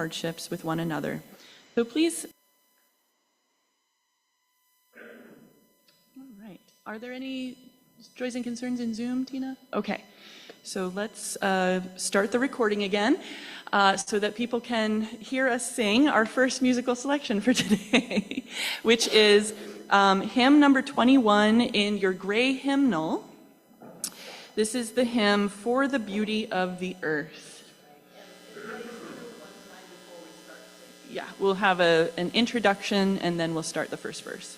hardships with one another. So please. All right. Are there any joys and concerns in Zoom, Tina? Okay. So let's start the recording again so that people can hear us sing our first musical selection for today, which is hymn number 21 in your gray hymnal. This is the hymn, For the Beauty of the Earth. Yeah, we'll have an introduction and then we'll start the first verse.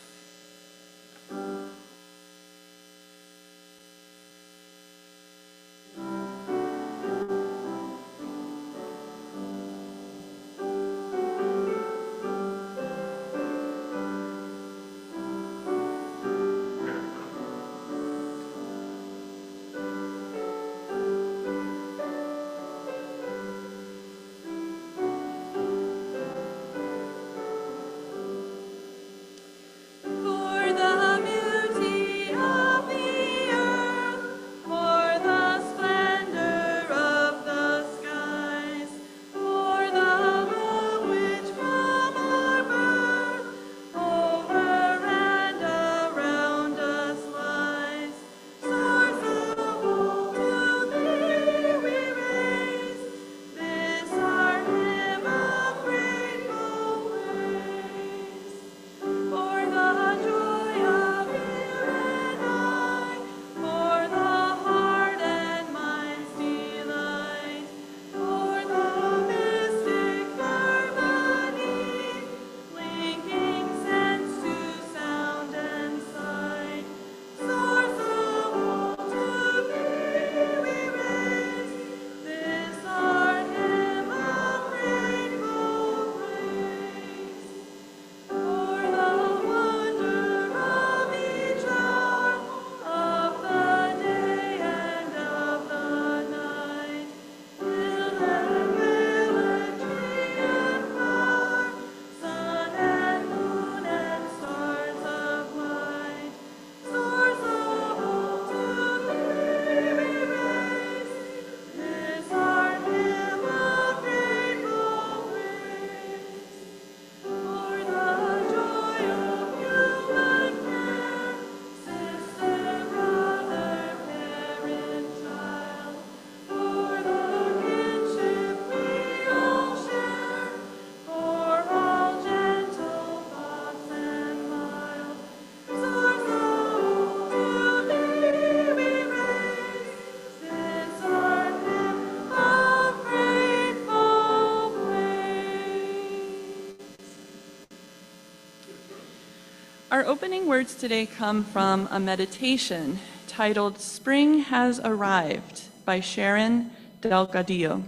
Our opening words today come from a meditation titled Spring Has Arrived by Sharon Delgadillo.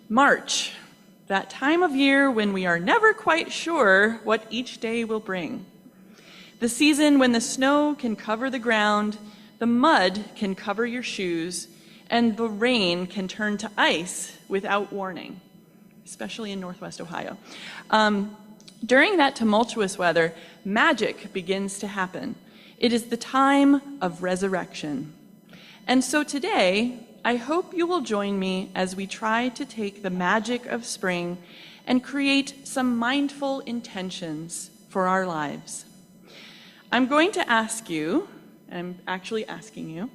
March, that time of year when we are never quite sure what each day will bring. The season when the snow can cover the ground, the mud can cover your shoes, and the rain can turn to ice without warning, especially in Northwest Ohio. During that tumultuous weather, magic begins to happen. It is the time of resurrection. And so today, I hope you will join me as we try to take the magic of spring and create some mindful intentions for our lives. I'm going to ask you, and I'm actually asking you,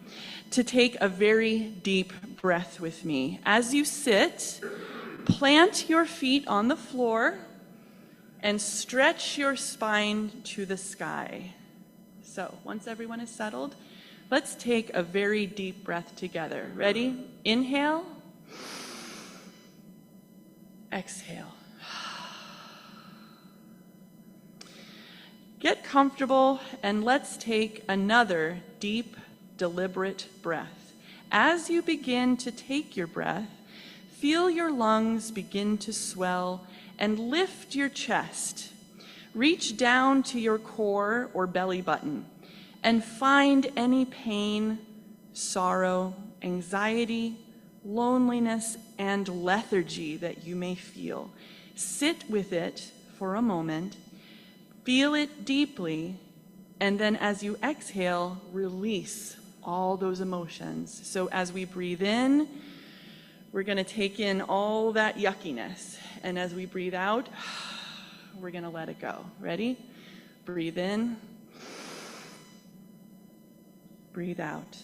to take a very deep breath with me. As you sit, plant your feet on the floor and stretch your spine to the sky. So, once everyone is settled, let's take a very deep breath together. Ready? Inhale. Exhale. Get comfortable and let's take another deep, deliberate breath. As you begin to take your breath, feel your lungs begin to swell and lift your chest. Reach down to your core or belly button and find any pain, sorrow, anxiety, loneliness, and lethargy that you may feel. Sit with it for a moment, feel it deeply, and then as you exhale, release all those emotions. So as we breathe in, we're going to take in all that yuckiness. And as we breathe out, we're going to let it go. Ready? Breathe in. Breathe out.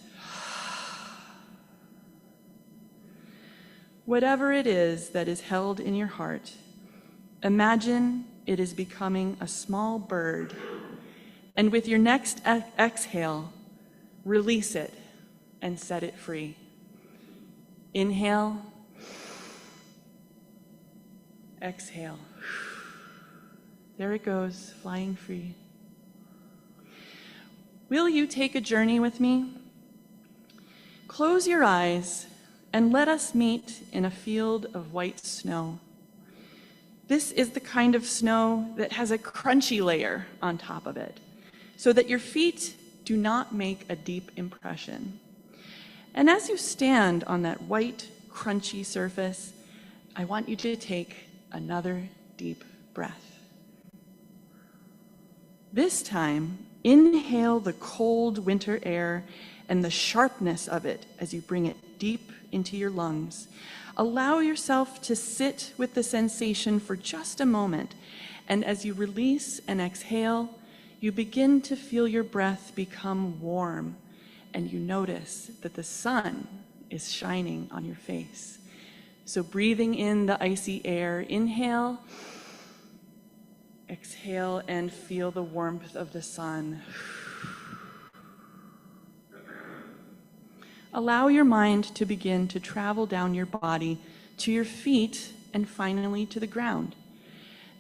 Whatever it is that is held in your heart, imagine it is becoming a small bird. And with your next exhale, release it and set it free. Inhale. Exhale. There it goes, flying free. Will you take a journey with me? Close your eyes and let us meet in a field of white snow. This is the kind of snow that has a crunchy layer on top of it, so that your feet do not make a deep impression. And as you stand on that white, crunchy surface, I want you to take another deep breath. This time, inhale the cold winter air and the sharpness of it as you bring it deep into your lungs. Allow yourself to sit with the sensation for just a moment, and as you release and exhale, you begin to feel your breath become warm, and you notice that the sun is shining on your face. So breathing in the icy air, inhale, exhale, and feel the warmth of the sun. Allow your mind to begin to travel down your body to your feet and finally to the ground.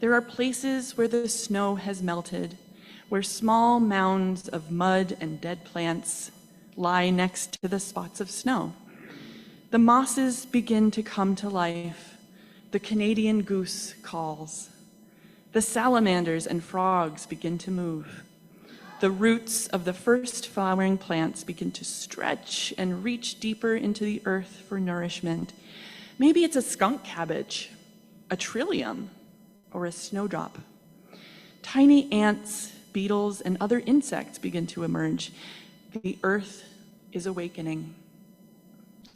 There are places where the snow has melted, where small mounds of mud and dead plants lie next to the spots of snow. The mosses begin to come to life. The Canadian goose calls. The salamanders and frogs begin to move. The roots of the first flowering plants begin to stretch and reach deeper into the earth for nourishment. Maybe it's a skunk cabbage, a trillium, or a snowdrop. Tiny ants, beetles, and other insects begin to emerge. The earth is awakening.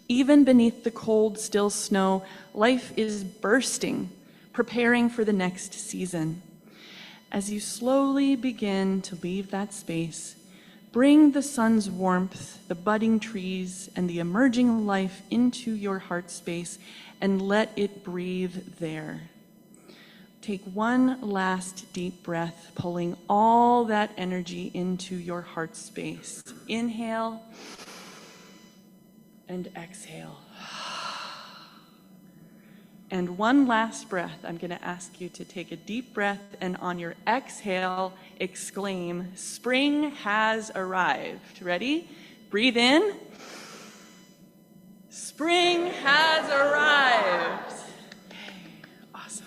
Even beneath the cold, still snow, life is bursting, preparing for the next season. As you slowly begin to leave that space, bring the sun's warmth, the budding trees, and the emerging life into your heart space and let it breathe there. Take one last deep breath, pulling all that energy into your heart space. Inhale and exhale. And one last breath, I'm going to ask you to take a deep breath and on your exhale, exclaim, "Spring has arrived." Ready? Breathe in. Spring has arrived. Okay, awesome.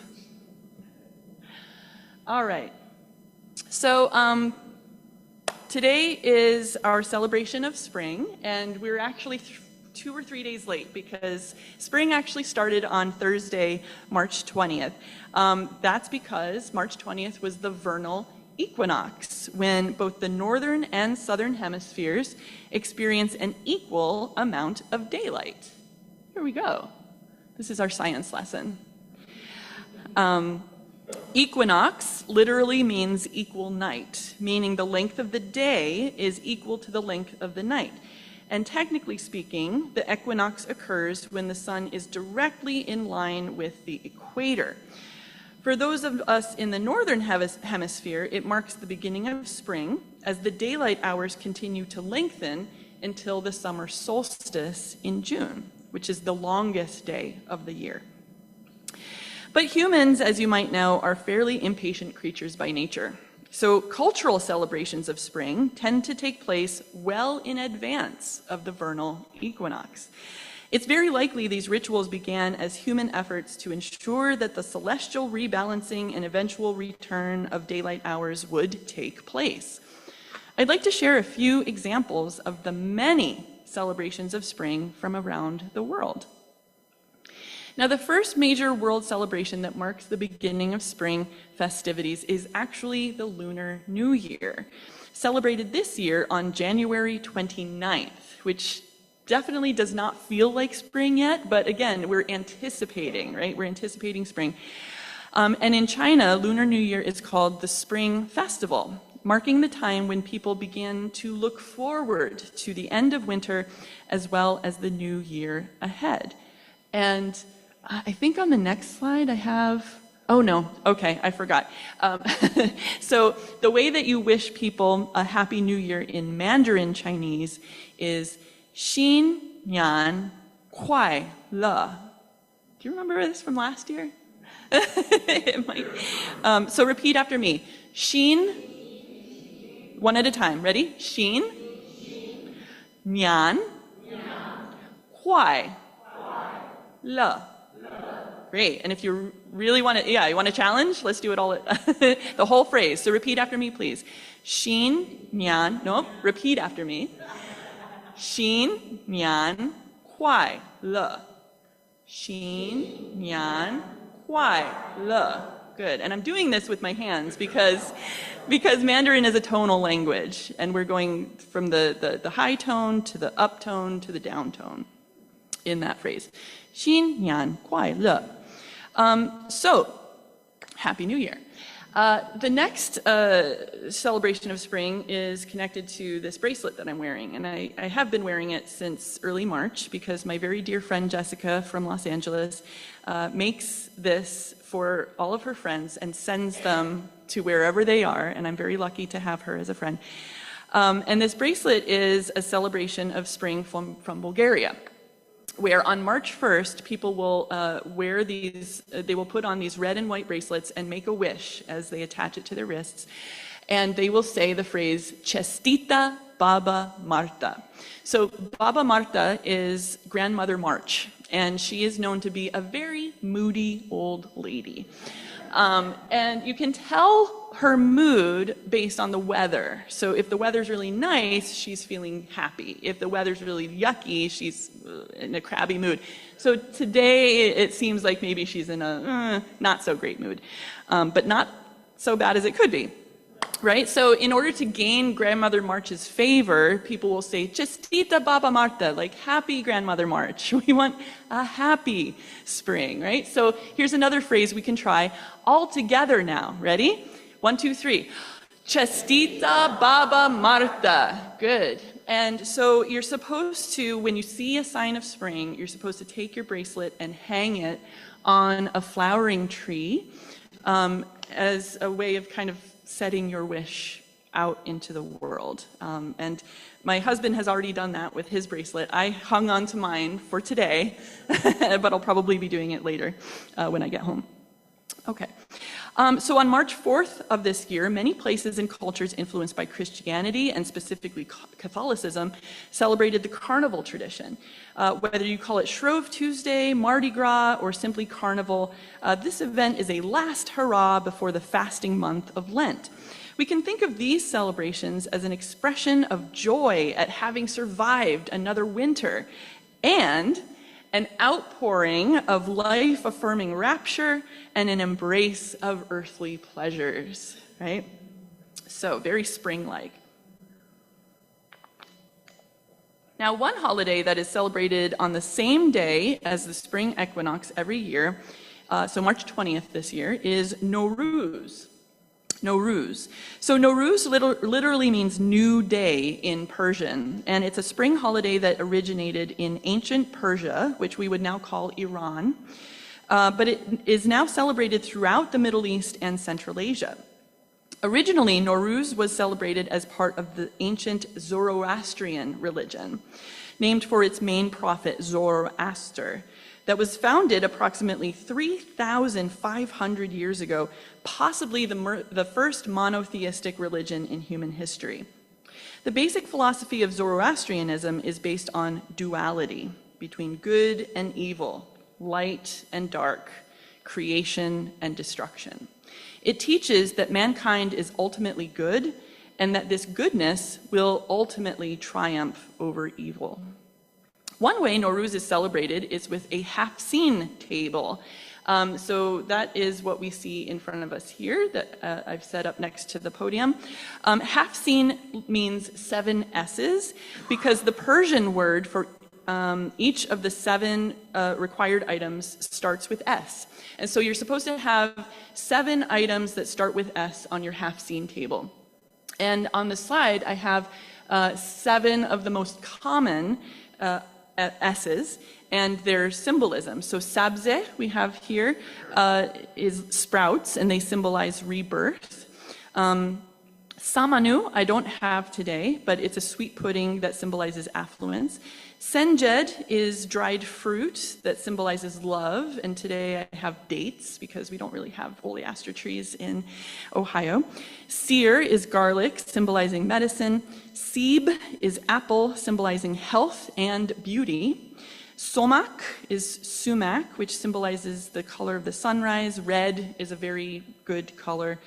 All right. So today is our celebration of spring, and we're actually 2 or 3 days late because spring actually started on Thursday, March 20th. That's because March 20th was the vernal equinox, when both the northern and southern hemispheres experience an equal amount of daylight. Here we go. This is our science lesson. Equinox literally means equal night, meaning the length of the day is equal to the length of the night. And technically speaking, the equinox occurs when the sun is directly in line with the equator. For those of us in the northern hemisphere, it marks the beginning of spring as the daylight hours continue to lengthen until the summer solstice in June, which is the longest day of the year. But humans, as you might know, are fairly impatient creatures by nature. So cultural celebrations of spring tend to take place well in advance of the vernal equinox. It's very likely these rituals began as human efforts to ensure that the celestial rebalancing and eventual return of daylight hours would take place. I'd like to share a few examples of the many celebrations of spring from around the world. Now, the first major world celebration that marks the beginning of spring festivities is actually the Lunar New Year, celebrated this year on January 29th, which definitely does not feel like spring yet, but again, we're anticipating, right? We're anticipating spring. And in China, Lunar New Year is called the Spring Festival, marking the time when people begin to look forward to the end of winter as well as the new year ahead. And I think on the next slide I have, oh no, okay, I forgot. So the way that you wish people a Happy New Year in Mandarin Chinese is Xin Nian Kuai Le. Do you remember this from last year? It might. So repeat after me. Xin, one at a time. Ready? Xin, Nian, Kuai, Le. Great. And if you really want to, you want to challenge, let's do it all, the whole phrase. So repeat after me, please. Xin, Nian, no, repeat after me. Xin, Nian, Kuai, Le. Xin, Nian, Kuai, Le. Good. And I'm doing this with my hands because Mandarin is a tonal language, and we're going from the high tone to the up tone to the down tone in that phrase. Xin, Nian, Kuai, Le. So, Happy New Year. The next celebration of spring is connected to this bracelet that I'm wearing, and I have been wearing it since early March because my very dear friend Jessica from Los Angeles makes this for all of her friends and sends them to wherever they are, and I'm very lucky to have her as a friend. And this bracelet is a celebration of spring from Bulgaria, where on March 1st, people will wear these, they will put on these red and white bracelets and make a wish as they attach it to their wrists. And they will say the phrase, Chestita Baba Marta. So Baba Marta is Grandmother March, and she is known to be a very moody old lady. And you can tell her mood based on the weather. So if the weather's really nice, she's feeling happy. If the weather's really yucky, she's in a crabby mood. So today it seems like maybe she's in a not so great mood, but not so bad as it could be. Right? So in order to gain Grandmother March's favor, people will say, Chestita Baba Marta, like happy Grandmother March. We want a happy spring, right? So here's another phrase we can try all together now. Ready? 1, 2, 3. Chestita Baba Marta. Good. And so you're supposed to, when you see a sign of spring, you're supposed to take your bracelet and hang it on a flowering tree as a way of kind of setting your wish out into the world. And my husband has already done that with his bracelet. I hung on to mine for today, but I'll probably be doing it later when I get home. Okay. So on March 4th of this year, many places and cultures influenced by Christianity and specifically Catholicism celebrated the carnival tradition. Whether you call it Shrove Tuesday, Mardi Gras, or simply Carnival, this event is a last hurrah before the fasting month of Lent. We can think of these celebrations as an expression of joy at having survived another winter and an outpouring of life-affirming rapture and an embrace of earthly pleasures, right? So, very spring-like. Now, one holiday that is celebrated on the same day as the spring equinox every year, so March 20th this year, is Nowruz. Nowruz. So Nowruz literally means new day in Persian, and it's a spring holiday that originated in ancient Persia, which we would now call Iran, but it is now celebrated throughout the Middle East and Central Asia. Originally, Nowruz was celebrated as part of the ancient Zoroastrian religion, named for its main prophet Zoroaster, that was founded approximately 3,500 years ago, possibly the first monotheistic religion in human history. The basic philosophy of Zoroastrianism is based on duality between good and evil, light and dark, creation and destruction. It teaches that mankind is ultimately good and that this goodness will ultimately triumph over evil. One way Nowruz is celebrated is with a half-seen table. So that is what we see in front of us here that I've set up next to the podium. Half-seen means 7 S's because the Persian word for each of the 7 required items starts with S. And so you're supposed to have 7 items that start with S on your half-scene table. And on the slide, I have 7 of the most common S's and their symbolism. So sabze, we have here, is sprouts, and they symbolize rebirth. Samanu, I don't have today, but it's a sweet pudding that symbolizes affluence. Senjed is dried fruit that symbolizes love, and today I have dates because we don't really have oleaster trees in Ohio. Seer is garlic, symbolizing medicine. Sib is apple, symbolizing health and beauty. Somak is sumac, which symbolizes the color of the sunrise. Red is a very good color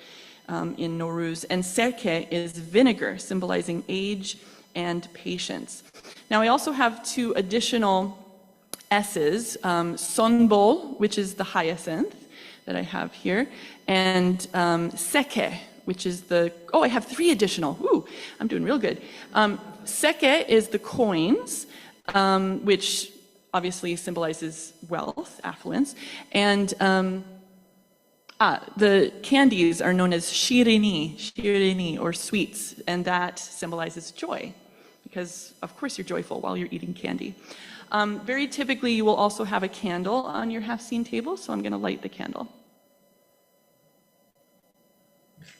in Nowruz. And serke is vinegar, symbolizing age and patience. Now I also have 2 additional S's, sonbol, which is the hyacinth that I have here, and seke, which is I have 3 additional. Ooh, I'm doing real good. Seke is the coins, which obviously symbolizes wealth, affluence, and the candies are known as shirini, or sweets, and that symbolizes joy, because of course you're joyful while you're eating candy. Very typically, you will also have a candle on your half-scene table, so I'm going to light the candle.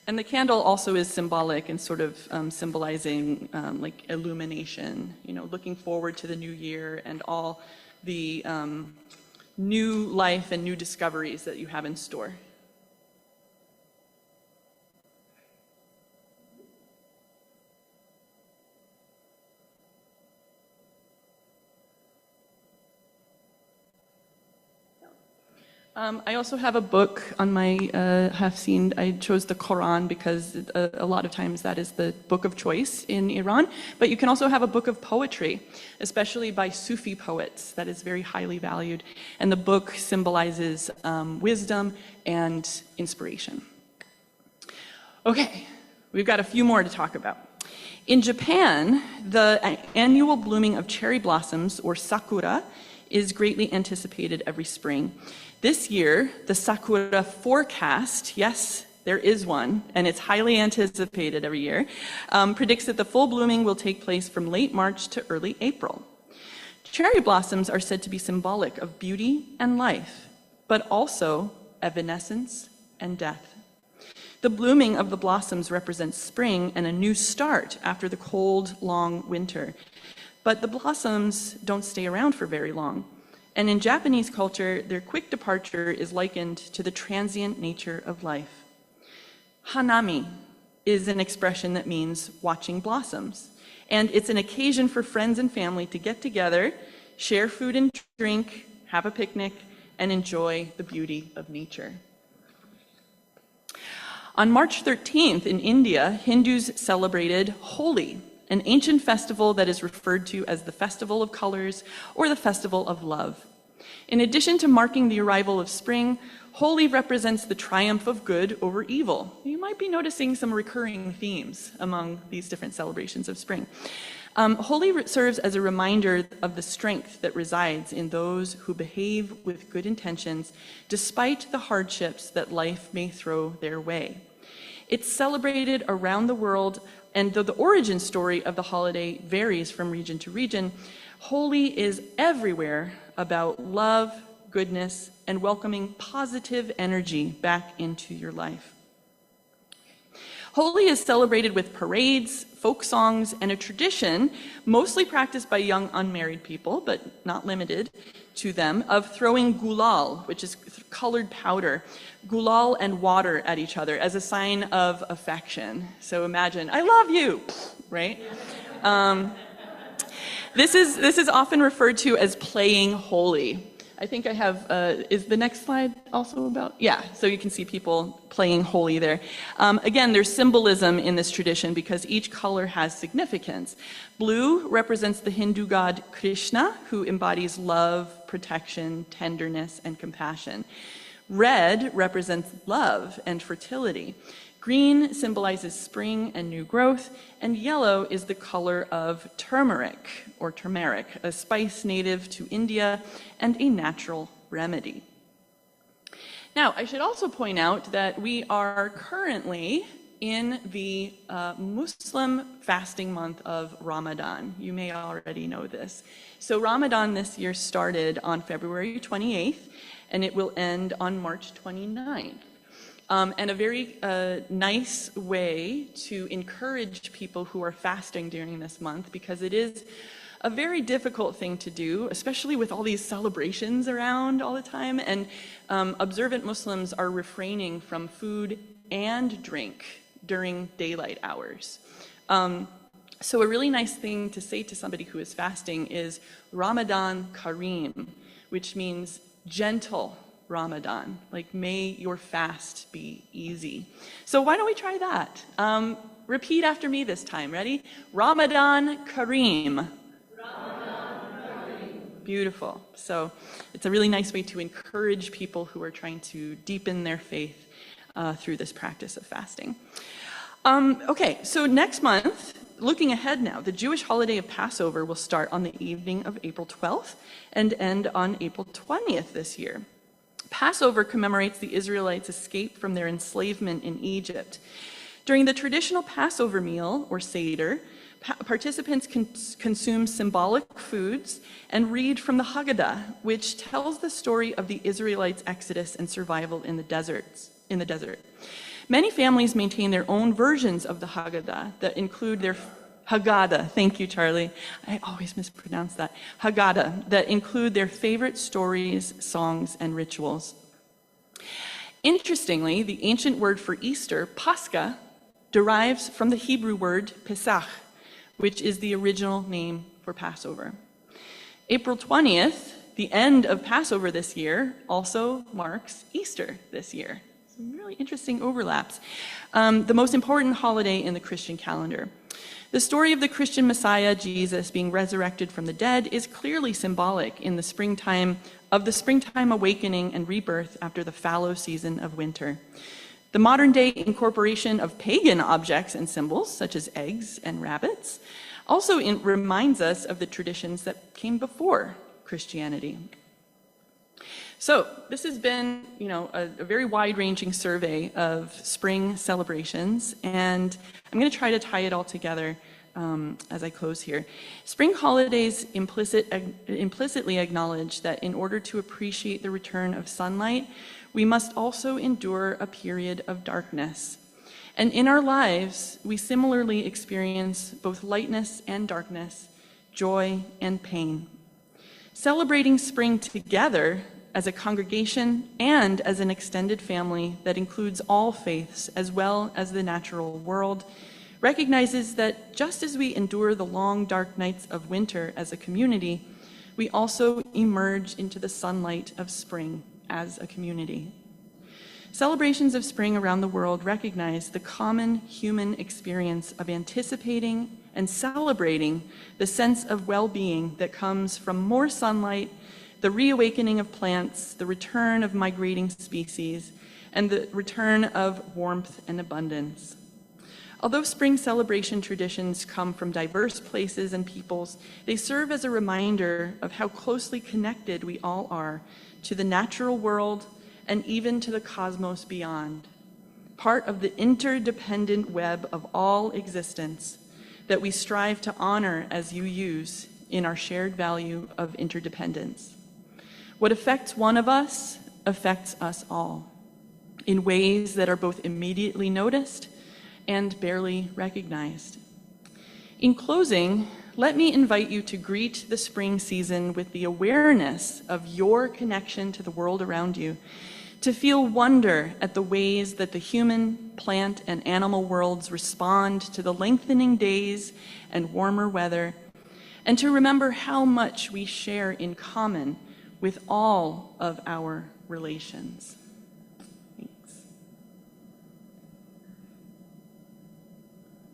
And the candle also is symbolic and sort of symbolizing like illumination, looking forward to the new year and all the new life and new discoveries that you have in store. I also have a book on my half-scene. I chose the Quran because a lot of times that is the book of choice in Iran. But you can also have a book of poetry, especially by Sufi poets, that is very highly valued. And the book symbolizes wisdom and inspiration. Okay, we've got a few more to talk about. In Japan, the annual blooming of cherry blossoms, or sakura, is greatly anticipated every spring. This year, the sakura forecast, yes, there is one, and it's highly anticipated every year, predicts that the full blooming will take place from late March to early April. Cherry blossoms are said to be symbolic of beauty and life, but also evanescence and death. The blooming of the blossoms represents spring and a new start after the cold, long winter. But the blossoms don't stay around for very long. And in Japanese culture, their quick departure is likened to the transient nature of life. Hanami is an expression that means watching blossoms. And it's an occasion for friends and family to get together, share food and drink, have a picnic, and enjoy the beauty of nature. On March 13th in India, Hindus celebrated Holi, an ancient festival that is referred to as the Festival of Colors or the Festival of Love. In addition to marking the arrival of spring, Holi represents the triumph of good over evil. You might be noticing some recurring themes among these different celebrations of spring. Holi serves as a reminder of the strength that resides in those who behave with good intentions despite the hardships that life may throw their way. It's celebrated around the world, and though the origin story of the holiday varies from region to region, Holi is everywhere about love, goodness, and welcoming positive energy back into your life. Holi is celebrated with parades, folk songs, and a tradition, mostly practiced by young unmarried people, but not limited to them, of throwing gulal, which is colored powder, gulal and water at each other as a sign of affection. So imagine, I love you, right? This is often referred to as playing holy. I think I have, is the next slide also about? Yeah, so you can see people playing holy there. Again, there's symbolism in this tradition because each color has significance. Blue represents the Hindu god Krishna, who embodies love, protection, tenderness, and compassion. Red represents love and fertility. Green symbolizes spring and new growth, and yellow is the color of turmeric, or turmeric, a spice native to India and a natural remedy. Now, I should also point out that we are currently in the Muslim fasting month of Ramadan. You may already know this. So Ramadan this year started on February 28th, and it will end on March 29th. And a very nice way to encourage people who are fasting during this month, because it is a very difficult thing to do, especially with all these celebrations around all the time. And observant Muslims are refraining from food and drink during daylight hours. So a really nice thing to say to somebody who is fasting is Ramadan Kareem, which means gentle Ramadan, like may your fast be easy. So why don't we try that? Repeat after me this time. Ready? Ramadan Kareem. Beautiful. So it's a really nice way to encourage people who are trying to deepen their faith through this practice of fasting. Okay, so next month, looking ahead now, the Jewish holiday of Passover will start on the evening of April 12th and end on April 20th this year. Passover commemorates the Israelites' escape from their enslavement in Egypt. During the traditional Passover meal, or Seder, participants consume symbolic foods and read from the Haggadah, which tells the story of the Israelites' exodus and survival in the desert. Many families maintain their own versions of the Haggadah that include their Haggadah, thank you, Charlie. I always mispronounce that. Haggadah, that include their favorite stories, songs, and rituals. Interestingly, the ancient word for Easter, Pascha, derives from the Hebrew word Pesach, which is the original name for Passover. April 20th, the end of Passover this year, also marks Easter this year. Some really interesting overlaps. The most important holiday in the Christian calendar. The story of the Christian Messiah, Jesus, being resurrected from the dead is clearly symbolic in the springtime awakening and rebirth after the fallow season of winter. The modern-day incorporation of pagan objects and symbols, such as eggs and rabbits, also reminds us of the traditions that came before Christianity. So this has been, a very wide-ranging survey of spring celebrations, and I'm going to try to tie it all together as I close here. Spring holidays implicitly acknowledge that in order to appreciate the return of sunlight, we must also endure a period of darkness. And in our lives, we similarly experience both lightness and darkness, joy and pain. Celebrating spring together as a congregation and as an extended family that includes all faiths as well as the natural world recognizes that just as we endure the long, dark nights of winter as a community, we also emerge into the sunlight of spring as a community. Celebrations of spring around the world recognize the common human experience of anticipating and celebrating the sense of well-being that comes from more sunlight, the reawakening of plants, the return of migrating species, and the return of warmth and abundance. Although spring celebration traditions come from diverse places and peoples, they serve as a reminder of how closely connected we all are to the natural world and even to the cosmos beyond, part of the interdependent web of all existence that we strive to honor as you use in our shared value of interdependence. What affects one of us affects us all in ways that are both immediately noticed and barely recognized. In closing, let me invite you to greet the spring season with the awareness of your connection to the world around you, to feel wonder at the ways that the human, plant, and animal worlds respond to the lengthening days and warmer weather, and to remember how much we share in common with all of our relations. Thanks.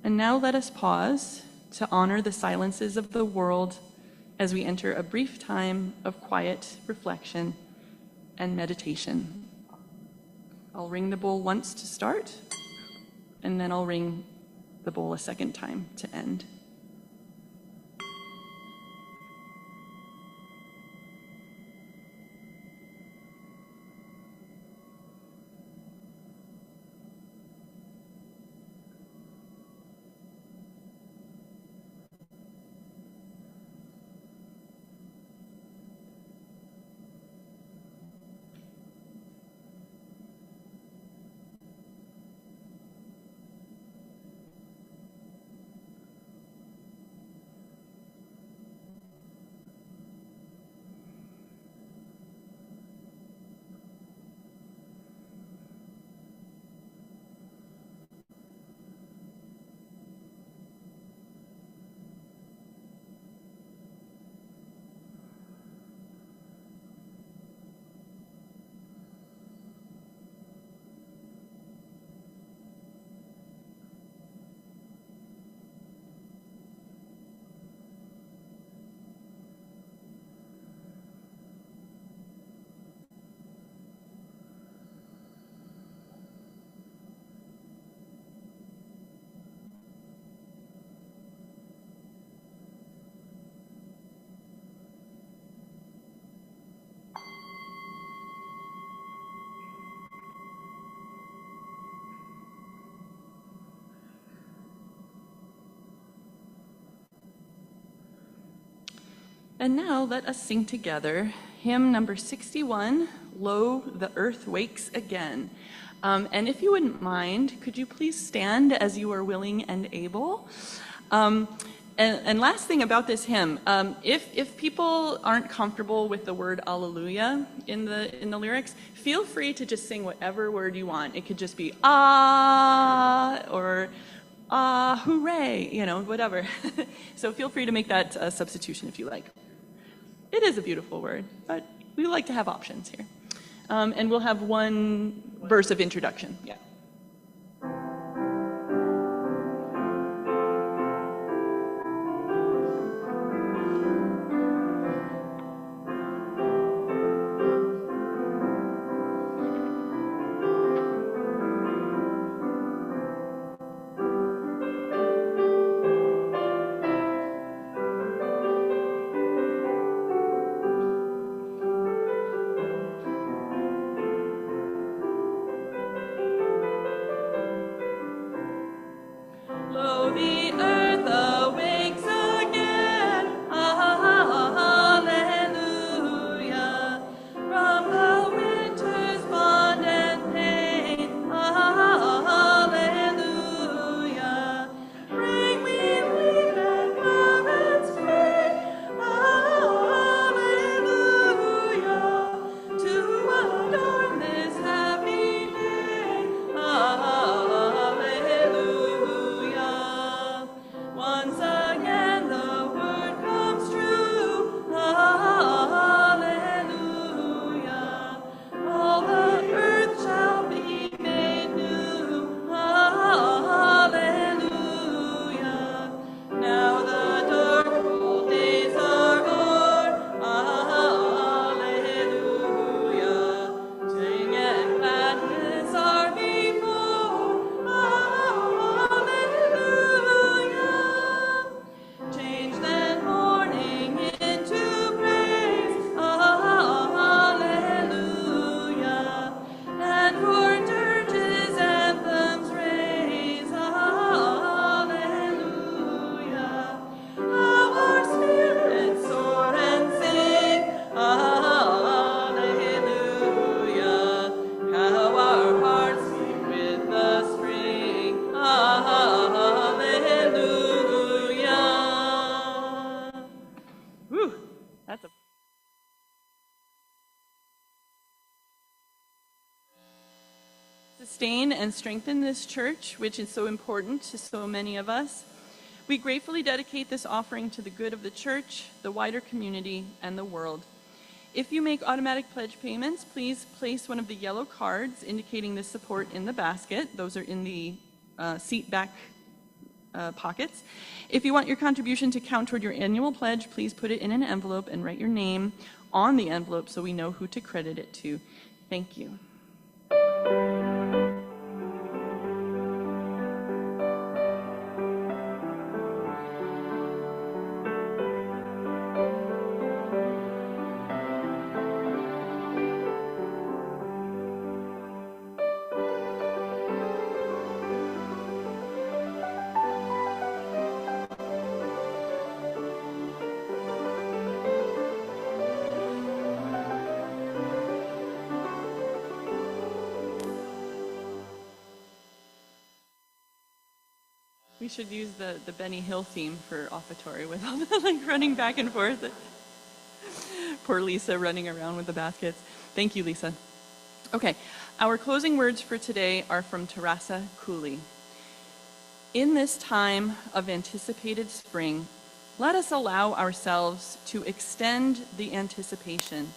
And now let us pause to honor the silences of the world as we enter a brief time of quiet reflection and meditation. I'll ring the bowl once to start. And then I'll ring the bowl a second time to end. And now let us sing together hymn number 61, Lo, the Earth Wakes Again. And if you wouldn't mind, could you please stand as you are willing and able? And last thing about this hymn, if people aren't comfortable with the word Alleluia in the lyrics, feel free to just sing whatever word you want. It could just be ah, or hooray, whatever. So feel free to make that substitution if you like. It is a beautiful word, but we like to have options here. And we'll have one verse of introduction. Yeah. Sustain and strengthen this church, which is so important to so many of us. We gratefully dedicate this offering to the good of the church, the wider community, and the world. If you make automatic pledge payments, please place one of the yellow cards indicating this support in the basket. Those are in the seat back pockets. If you want your contribution to count toward your annual pledge, please put it in an envelope and write your name on the envelope so we know who to credit it to. Thank you. We should use the Benny Hill theme for offertory with all the like running back and forth. Poor Lisa running around with the baskets. Thank you, Lisa. Okay, our closing words for today are from Teresa Cooley. In this time of anticipated spring, let us allow ourselves to extend the anticipation,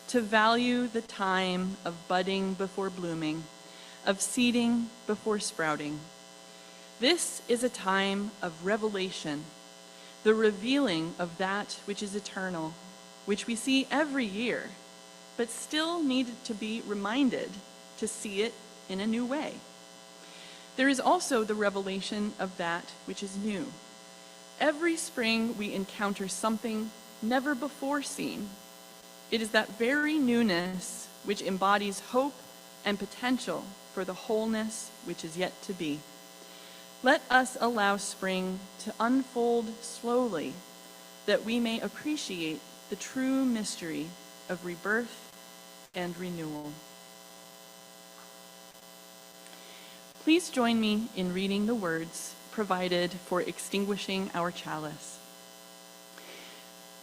to value the time of budding before blooming, of seeding before sprouting. This is a time of revelation, the revealing of that which is eternal, which we see every year, but still need to be reminded to see it in a new way. There is also the revelation of that which is new. Every spring we encounter something never before seen. It is that very newness which embodies hope and potential for the wholeness which is yet to be. Let us allow spring to unfold slowly, that we may appreciate the true mystery of rebirth and renewal. Please join me in reading the words provided for extinguishing our chalice.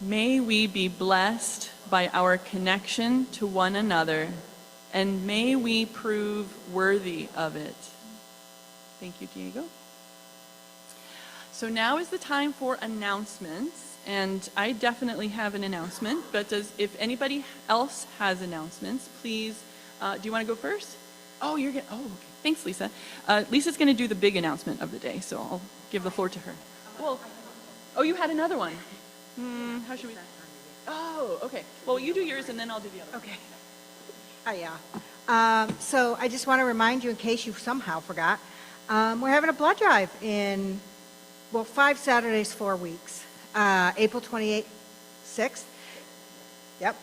May we be blessed by our connection to one another, and may we prove worthy of it. Thank you, Diego. So now is the time for announcements, and I definitely have an announcement, but if anybody else has announcements, please, do you want to go first? Oh, you're good. Oh, okay. Thanks, Lisa. Lisa's going to do the big announcement of the day, so I'll give the floor to her. Well, oh, you had another one. How should we? Oh, okay. Well, you do yours, and then I'll do the other. Okay. Yeah. So I just want to remind you, in case you somehow forgot, we're having a blood drive in, 5 Saturdays, 4 weeks. April 28th, 6th. Yep.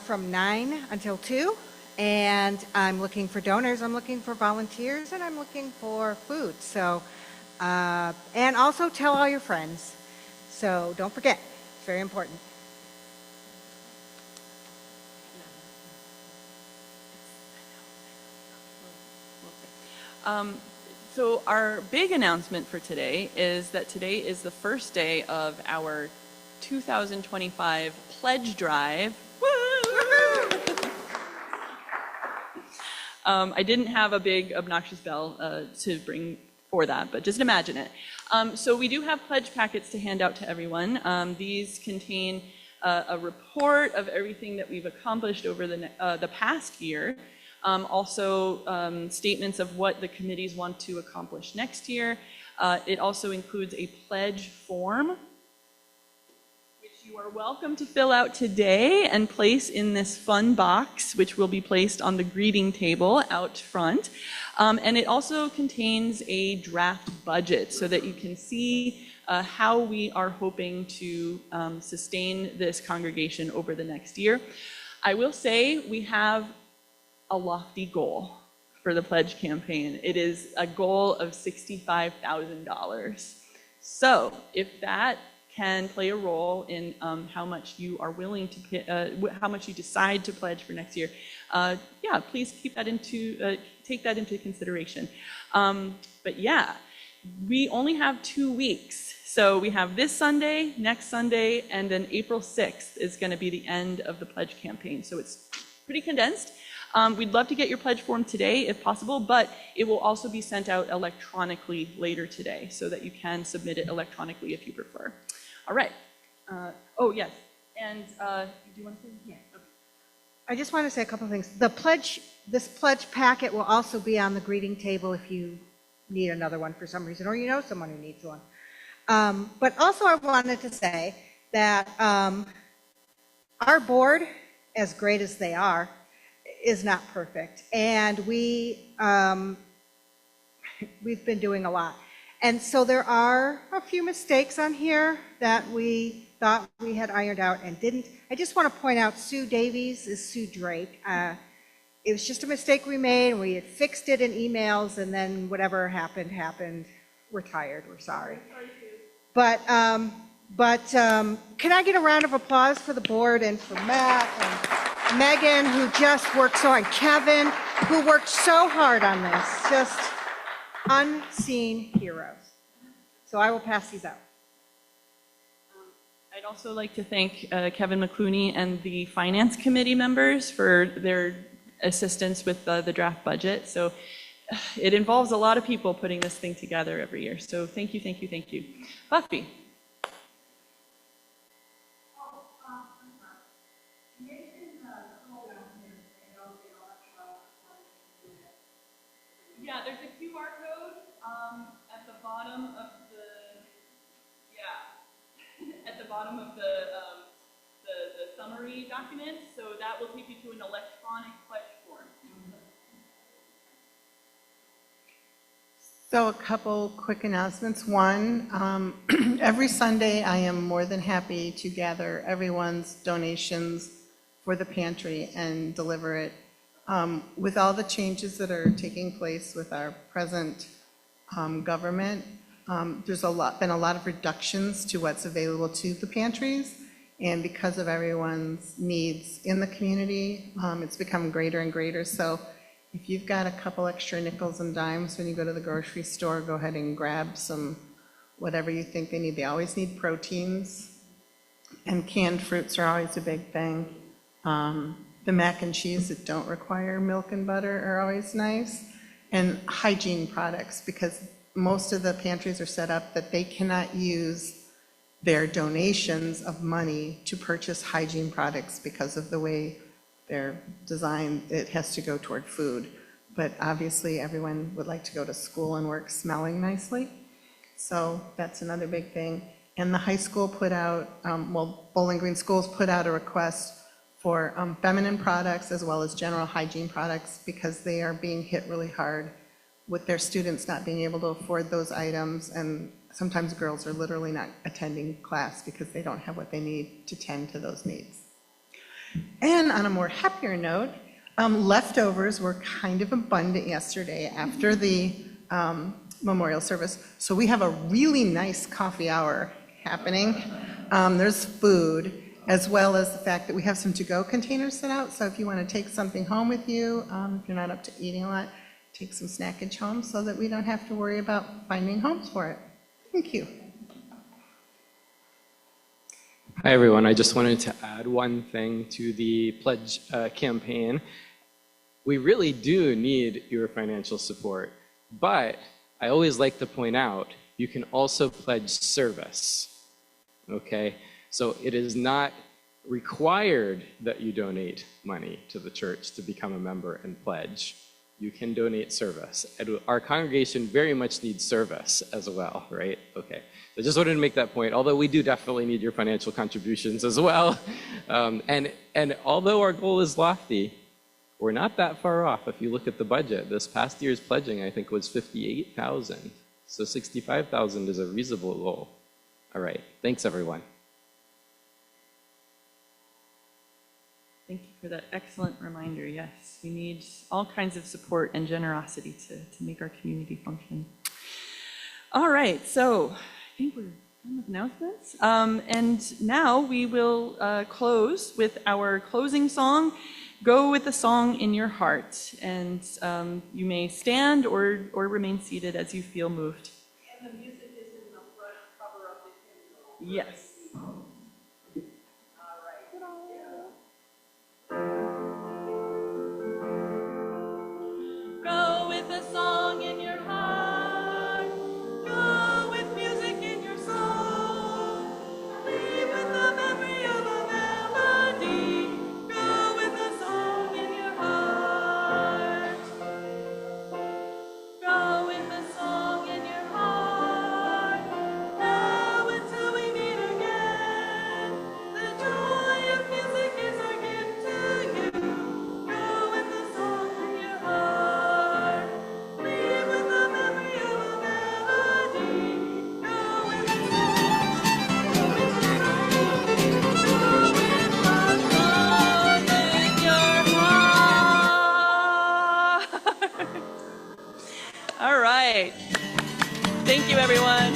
From 9 until 2. And I'm looking for donors, I'm looking for volunteers, and I'm looking for food. So, and also tell all your friends. So don't forget, it's very important. So our big announcement for today is that today is the first day of our 2025 pledge drive. I didn't have a big obnoxious bell to bring for that, but just imagine it. So we do have pledge packets to hand out to everyone. These contain a report of everything that we've accomplished over the past year. Also statements of what the committees want to accomplish next year. It also includes a pledge form, you are welcome to fill out today and place in this fun box, which will be placed on the greeting table out front. And it also contains a draft budget so that you can see how we are hoping to sustain this congregation over the next year. I will say we have a lofty goal for the pledge campaign. It is a goal of $65,000. So if that can play a role in how much you are willing to, how much you decide to pledge for next year. Yeah, please keep that take that into consideration. But yeah, we only have 2 weeks. So we have this Sunday, next Sunday, and then April 6th is going to be the end of the pledge campaign. So it's pretty condensed. We'd love to get your pledge form today if possible, but it will also be sent out electronically later today so that you can submit it electronically if you prefer. All right. Oh, yes. And do you want to say? Yeah. Okay. I just want to say a couple of things. This pledge packet will also be on the greeting table if you need another one for some reason, or you know someone who needs one. But also I wanted to say that our board, as great as they are, is not perfect. And we've been doing a lot. And so there are a few mistakes on here that we thought we had ironed out and didn't. I just want to point out Sue Davies is Sue Drake. It was just a mistake we made, and we had fixed it in emails, and then whatever happened. We're tired, we're sorry. But can I get a round of applause for the board and for Matt and Megan, who just worked so hard, Kevin, who worked so hard on this, just unseen heroes. So I will pass these out. I'd also like to thank Kevin McClooney and the Finance Committee members for their assistance with the draft budget. So it involves a lot of people putting this thing together every year. So thank you, thank you, thank you. Buffy. Yeah, there's a QR code at the bottom of at the bottom of the summary document, so that will take you to an electronic pledge form. So a couple quick announcements. One, every Sunday I am more than happy to gather everyone's donations for the pantry and deliver it. With all the changes that are taking place with our present government, there's been a lot of reductions to what's available to the pantries, and because of everyone's needs in the community, it's become greater and greater. So if you've got a couple extra nickels and dimes when you go to the grocery store, go ahead and grab some whatever you think they need. They always need proteins, and canned fruits are always a big thing. The mac and cheese that don't require milk and butter are always nice, and hygiene products, because most of the pantries are set up that they cannot use their donations of money to purchase hygiene products because of the way they're designed. It has to go toward food. But obviously, everyone would like to go to school and work smelling nicely. So that's another big thing. And the high school put out, Bowling Green Schools put out a request for feminine products as well as general hygiene products, because they are being hit really hard with their students not being able to afford those items, and sometimes girls are literally not attending class because they don't have what they need to tend to those needs. And on a more happier note, leftovers were kind of abundant yesterday after the memorial service. So we have a really nice coffee hour happening. There's food, as well as the fact that we have some to-go containers set out. So if you want to take something home with you, if you're not up to eating a lot, take some snackage home so that we don't have to worry about finding homes for it. Thank you. Hi, everyone. I just wanted to add one thing to the pledge campaign. We really do need your financial support, but I always like to point out, you can also pledge service, okay? So it is not required that you donate money to the church to become a member and pledge. You can donate service. And our congregation very much needs service as well, right? Okay. So I just wanted to make that point, although we do definitely need your financial contributions as well. And although our goal is lofty, we're not that far off. If you look at the budget, this past year's pledging, I think, was $58,000. So $65,000 is a reasonable goal. All right. Thanks, everyone. Thank you for that excellent reminder. Yes, we need all kinds of support and generosity to make our community function. All right, so I think we're done with announcements. And now we will close with our closing song, Go With the Song in Your Heart. And you may stand or remain seated as you feel moved. And the music is in the front cover of the hymnal. Yes. Go with a song in your heart. Go with music in your soul. Leave with the memory of a melody. Go with a song in your heart. Go with a song in your heart. Now until we meet again. The joy of music is our gift to you. Go with a song in your heart. Leave with the memory of a melody. Go with a song. Go with a song. Go with a song in your heart. All right. Thank you, everyone.